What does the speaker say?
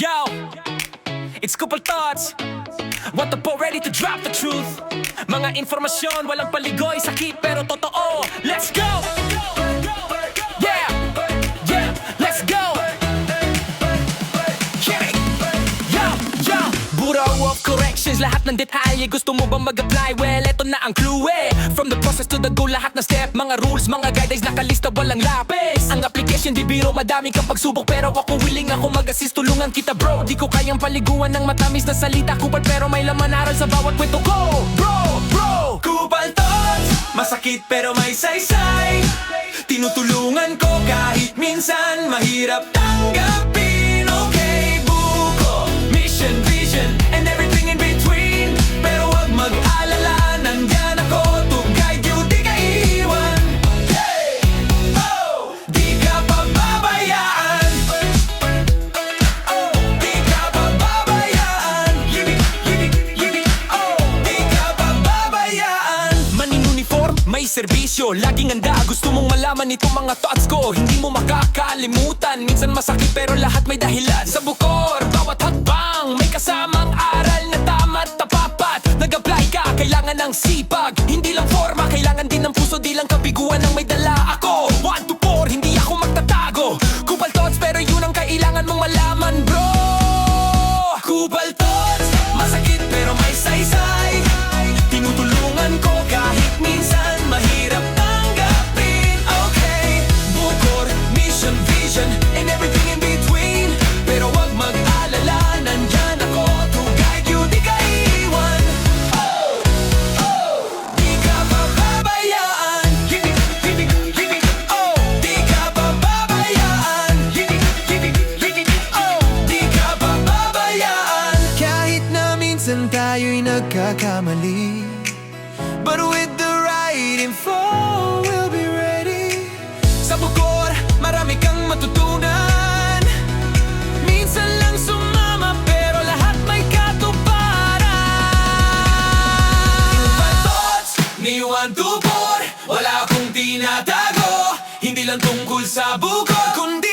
Yo, it's Kupal Thoughts. Want the po ready to drop the truth. Mga informasyon, walang paligoy, sakit pero totoo. Let's go! Yeah, yeah, let's go! Bureau of Corrections, lahat ng detalye gusto mo bang mag-apply? Well, eto na ang clue eh. From the process to the goal, lahat ng step, mga rules, mga guidelines, nakalista, walang lapis. Ang application di biro, madami kang pagsubok, pero ako willing ako mag-assist, tulungan kita bro. Di ko kayang paliguan ng matamis na salita, kupal pero may laman aral sa bawat kwento ko. Bro, Kupal Thoughts, masakit pero may saysay. Tinutulungan ko kahit minsan mahirap tanggapin. Okay, buko, mission, vision, and everything in between. Pero wag mag-alala, nandyan ako to guide you, di ka iiwan. Hey! Oh! Di ka pababayaan. Oh! Di ka pababayaan. Yibig, oh! Di ka pababayaan. Manin-uniform, may serbisyo, laging handa. Gusto mong malaman itong mga thoughts ko, hindi mo makakalimutan. Minsan masakit pero lahat may dahilan. Sa bukor, bawat hakbang may kasamang aral na tama't tapapat. Nag-apply ka, kailangan ng sipag, hindi lang forma, kailangan din ng puso, di lang kabiguan ang may dala. Ako, 1 to 4, hindi ako magtatago. Kupal Thoughts, pero yun ang kailangan mong malaman bro. Kupal Thoughts, masakit pero may saysay. Tinutulungan ko kahit minsan mahirap tanggapin. Okay, bukor, mission, vision, and everything in between. Pero wag mag-alala, nandyan ako to guide you, di ka iiwan. Di ka pababayaan. Yibig, oh. Di ka pababayaan. Yibig, oh. Di ka pababayaan. Kahit na minsan tayo'y nagkakamali, but with the right info, we'll be ready. Sa bukor, marami kang matutunan. Minsan lang sumama, pero lahat may katuparan. Kupal Thoughts, ni 1 to 4, wala akong tinatago. Hindi lang tungkol sa bukor, kundi